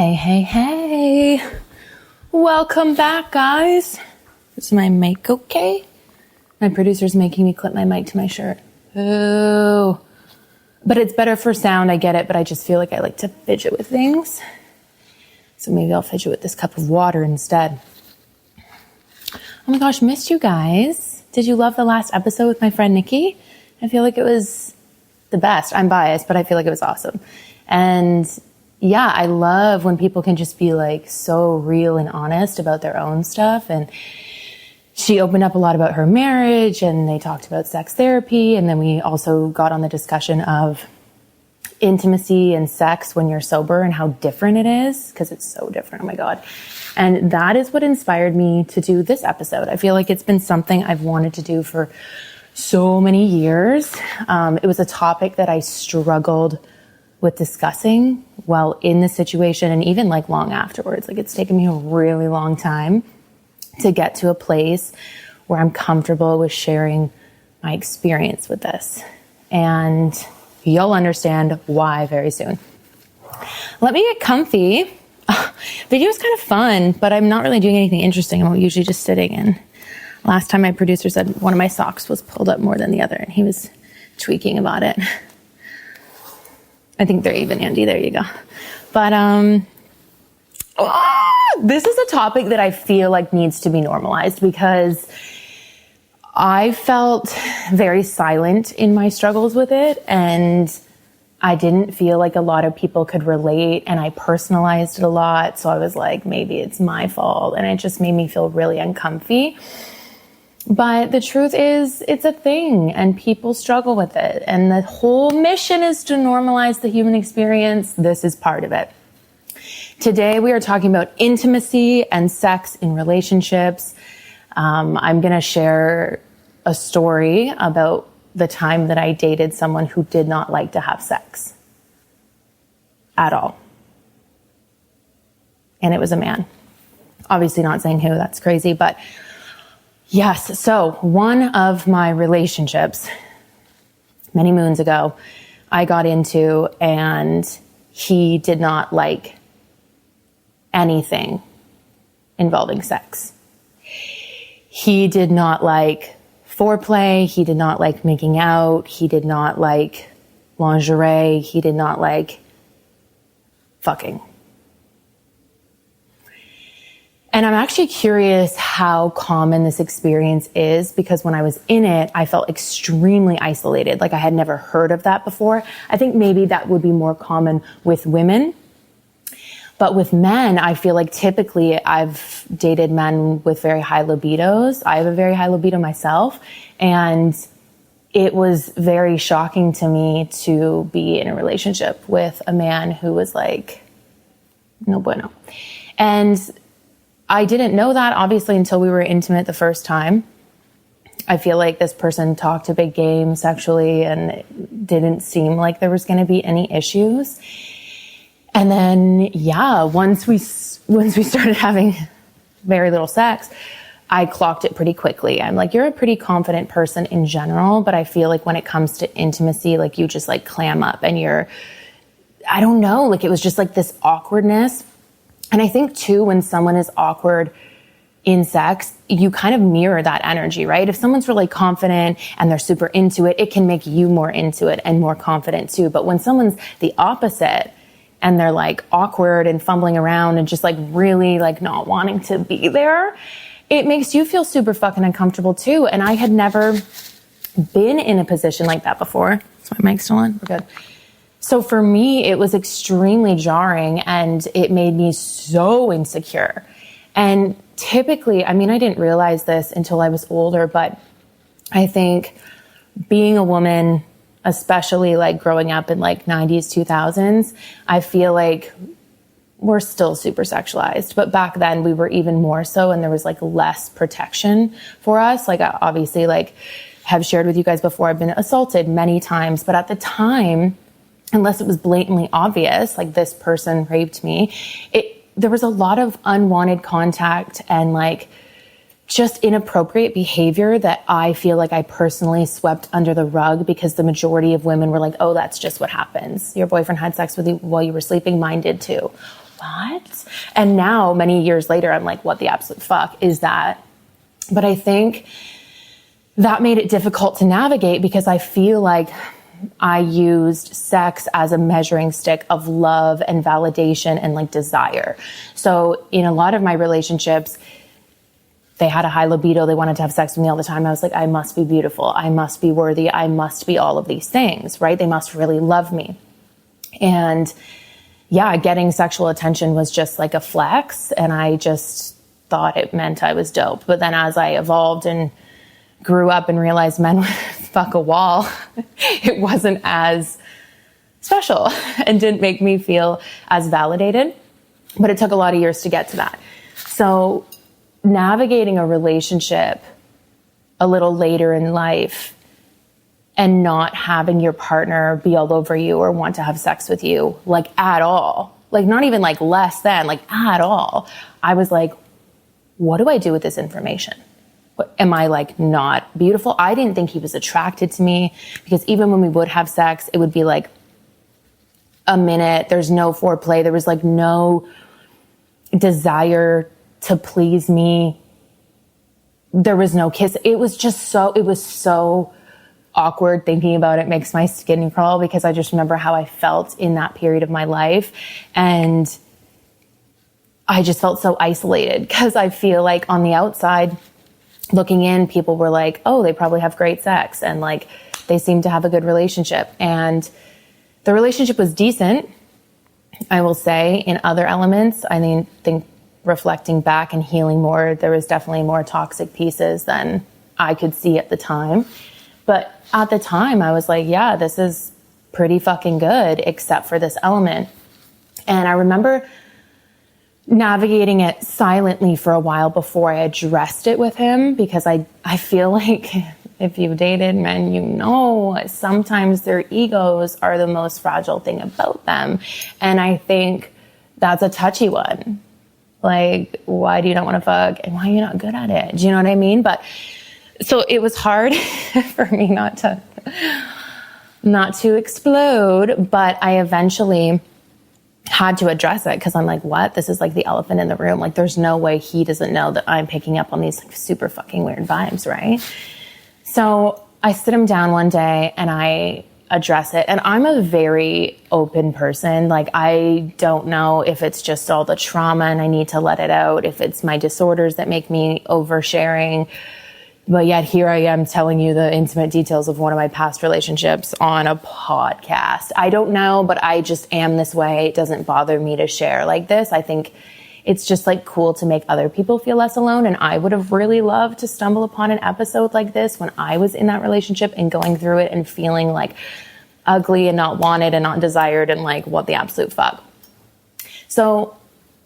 Hey, hey, hey. Welcome back, guys. Is my mic okay? My producer's making me clip my mic to my shirt. Oh. But it's better for sound, I get it, but I just feel like I like to fidget with things. So maybe I'll fidget with this cup of water instead. Oh my gosh, missed you guys. Did you love the last episode with my friend Nikki? I feel like it was the best. I'm biased, but I feel like it was awesome. And yeah, I love when people can just be like so real and honest about their own stuff. And she opened up a lot about her marriage, and they talked about sex therapy. And then we also got on the discussion of intimacy and sex when you're sober and how different it is, because it's so different. Oh my God. And that is what inspired me to do this episode. I feel like it's been something I've wanted to do for so many years. It was a topic that I struggled with discussing while in the situation, and even like long afterwards. Like, it's taken me a really long time to get to a place where I'm comfortable with sharing my experience with this. And you'll understand why very soon. Let me get comfy. Video is kind of fun, but I'm not really doing anything interesting. I'm usually just sitting. And last time my producer said one of my socks was pulled up more than the other, and he was tweaking about it. I think they're even, Andy. There you go. But this is a topic that I feel like needs to be normalized, because I felt very silent in my struggles with it, and I didn't feel like a lot of people could relate, and I personalized it a lot. So I was like, maybe it's my fault, and it just made me feel really uncomfy. But the truth is, it's a thing, and people struggle with it. And the whole mission is to normalize the human experience. This is part of it. Today, we are talking about intimacy and sex in relationships. I'm going to share a story about the time that I dated someone who did not like to have sex at all. And it was a man. Obviously not saying who, that's crazy, but yes. So one of my relationships many moons ago, I got into, and he did not like anything involving sex. He did not like foreplay. He did not like making out. He did not like lingerie. He did not like fucking. And I'm actually curious how common this experience is, because when I was in it, I felt extremely isolated. Like, I had never heard of that before. I think maybe that would be more common with women. But with men, I feel like typically I've dated men with very high libidos. I have a very high libido myself. And it was very shocking to me to be in a relationship with a man who was like, no bueno. And I didn't know that, obviously, until we were intimate the first time. I feel like this person talked a big game sexually, and it didn't seem like there was going to be any issues. And then, yeah, once we started having very little sex, I clocked it pretty quickly. I'm like, you're a pretty confident person in general, but I feel like when it comes to intimacy, like, you just like clam up, and I don't know, like, it was just like this awkwardness. And I think too, when someone is awkward in sex, you kind of mirror that energy, right? If someone's really confident and they're super into it, it can make you more into it and more confident too. But when someone's the opposite, and they're like awkward and fumbling around and just like really like not wanting to be there, it makes you feel super fucking uncomfortable too. And I had never been in a position like that before. Is my mic still on? We're good. So for me, it was extremely jarring, and it made me so insecure. And typically, I mean, I didn't realize this until I was older, but I think being a woman, especially like growing up in like 90s, 2000s, I feel like we're still super sexualized, but back then we were even more so, and there was like less protection for us. Like, I obviously like have shared with you guys before, I've been assaulted many times, but at the time, unless it was blatantly obvious, like this person raped me, there was a lot of unwanted contact and like just inappropriate behavior that I feel like I personally swept under the rug, because the majority of women were like, oh, that's just what happens. Your boyfriend had sex with you while you were sleeping. Mine did too. what? And now, many years later, I'm like, what the absolute fuck is that? But I think that made it difficult to navigate because I feel like I used sex as a measuring stick of love and validation and like desire. So in a lot of my relationships, they had a high libido. They wanted to have sex with me all the time. I was like, I must be beautiful. I must be worthy. I must be all of these things, right? They must really love me. And yeah, getting sexual attention was just like a flex. And I just thought it meant I was dope. But then as I evolved and grew up and realized men would fuck a wall, it wasn't as special and didn't make me feel as validated. But it took a lot of years to get to that. So navigating a relationship a little later in life and not having your partner be all over you or want to have sex with you, like at all, like not even like less than, like at all. I was like, what do I do with this information? Am I like not beautiful? I didn't think he was attracted to me because even when we would have sex, it would be like a minute. There's no foreplay. There was like no desire to please me. There was no kiss. It was so awkward. Thinking about it makes my skin crawl because I just remember how I felt in that period of my life. And I just felt so isolated because I feel like on the outside looking in, people were like, oh, they probably have great sex. And like, they seem to have a good relationship. And the relationship was decent, I will say, in other elements. I mean, think reflecting back and healing more, there was definitely more toxic pieces than I could see at the time. But at the time I was like, yeah, this is pretty fucking good, except for this element. And I remember navigating it silently for a while before I addressed it with him, because I feel like if you've dated men, you know, sometimes their egos are the most fragile thing about them. And I think that's a touchy one. Like, why do you not want to fuck? And why are you not good at it? Do you know what I mean? But so it was hard for me not to explode, but I eventually had to address it because I'm like, what? This is like the elephant in the room. Like, there's no way he doesn't know that I'm picking up on these like super fucking weird vibes, right? So I sit him down one day and I address it. And I'm a very open person. Like, I don't know if it's just all the trauma and I need to let it out, if it's my disorders that make me oversharing. But yet here I am telling you the intimate details of one of my past relationships on a podcast. I don't know, but I just am this way. It doesn't bother me to share like this. I think it's just like cool to make other people feel less alone. And I would have really loved to stumble upon an episode like this when I was in that relationship and going through it and feeling like ugly and not wanted and not desired and like, what the absolute fuck. So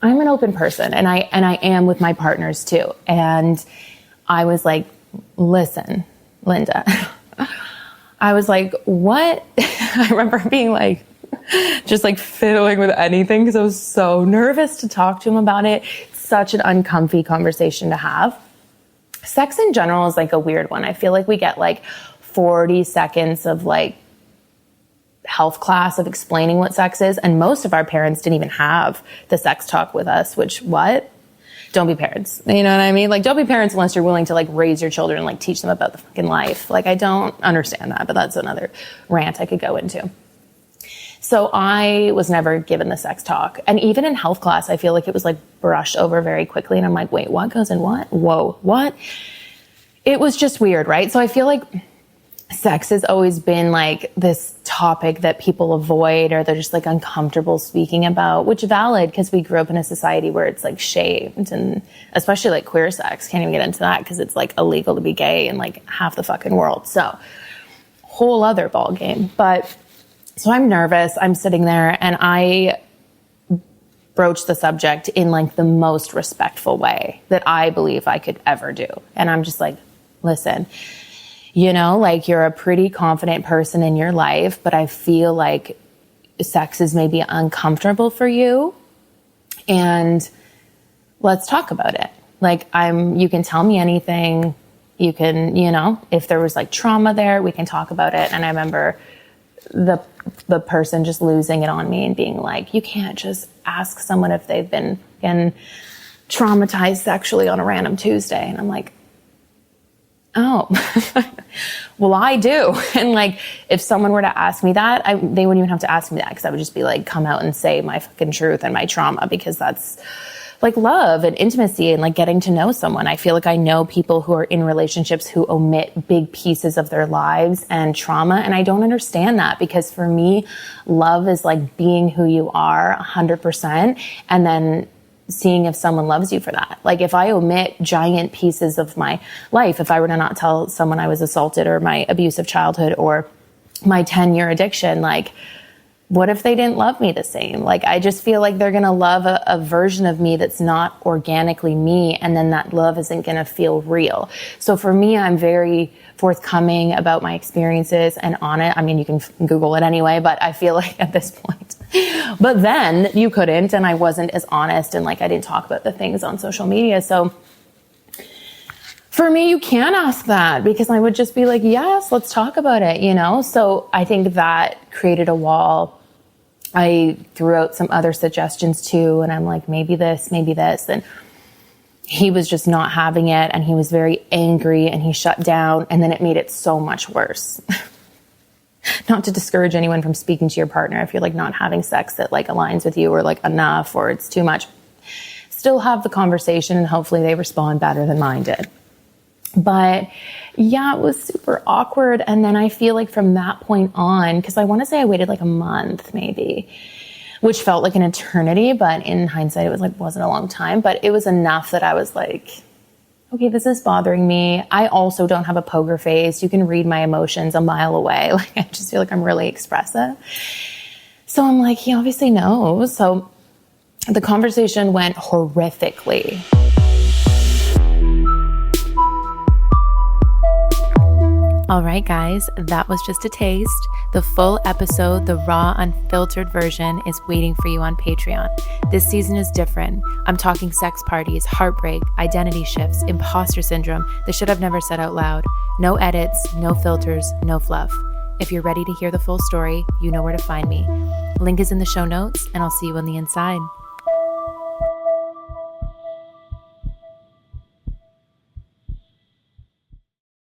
I'm an open person and I am with my partners too. And I was like, listen, Linda, I was like, what? I remember being like, just like fiddling with anything because I was so nervous to talk to him about it. It's such an uncomfy conversation to have. Sex in general is like a weird one. I feel like we get like 40 seconds of like health class of explaining what sex is. And most of our parents didn't even have the sex talk with us, which what? Don't be parents. You know what I mean? Like, don't be parents unless you're willing to like raise your children and like teach them about the fucking life. Like, I don't understand that, but that's another rant I could go into. So I was never given the sex talk. And even in health class, I feel like it was like brushed over very quickly. And I'm like, wait, what goes in what? Whoa, what? It was just weird, right? So I feel like sex has always been like this topic that people avoid or they're just like uncomfortable speaking about, which is valid because we grew up in a society where it's like shamed, and especially like queer sex. Can't even get into that because it's like illegal to be gay in like half the fucking world. So whole other ball game. But so I'm nervous. I'm sitting there and I broach the subject in like the most respectful way that I believe I could ever do. And I'm just like, listen, you know, like, you're a pretty confident person in your life, but I feel like sex is maybe uncomfortable for you. And let's talk about it. Like, you can tell me anything. You can, you know, if there was like trauma there, we can talk about it. And I remember the person just losing it on me and being like, you can't just ask someone if they've been traumatized sexually on a random Tuesday. And I'm like, oh, well, I do. And like, if someone were to ask me that, they wouldn't even have to ask me that, because I would just be like, come out and say my fucking truth and my trauma, because that's like love and intimacy and like getting to know someone. I feel like I know people who are in relationships who omit big pieces of their lives and trauma. And I don't understand that, because for me, love is like being who you are 100%. And then seeing if someone loves you for that. Like if I omit giant pieces of my life, if I were to not tell someone I was assaulted or my abusive childhood or my 10-year addiction, like, what if they didn't love me the same? Like, I just feel like they're going to love a version of me that's not organically me. And then that love isn't going to feel real. So for me, I'm very forthcoming about my experiences and on it. I mean, you can Google it anyway, but I feel like at this point, but then you couldn't, and I wasn't as honest, and like, I didn't talk about the things on social media. So for me, you can ask that, because I would just be like, yes, let's talk about it, you know? So I think that created a wall. I threw out some other suggestions too, and I'm like, maybe this, and he was just not having it, and he was very angry, and he shut down, and then it made it so much worse. Not to discourage anyone from speaking to your partner if you're like not having sex that like aligns with you, or like enough, or it's too much. Still have the conversation, and hopefully they respond better than mine did. But yeah, it was super awkward. And then I feel like from that point on, because I want to say I waited like a month maybe, which felt like an eternity, but in hindsight, it was like, wasn't a long time, but it was enough that I was like, okay, this is bothering me. I also don't have a poker face. You can read my emotions a mile away. Like, I just feel like I'm really expressive. So I'm like, he obviously knows. So the conversation went horrifically. All right, guys, that was just a taste. The full episode, the raw, unfiltered version, is waiting for you on Patreon. This season is different. I'm talking sex parties, heartbreak, identity shifts, imposter syndrome, the shit I've never said out loud. No edits, no filters, no fluff. If you're ready to hear the full story, you know where to find me. Link is in the show notes, and I'll see you on the inside.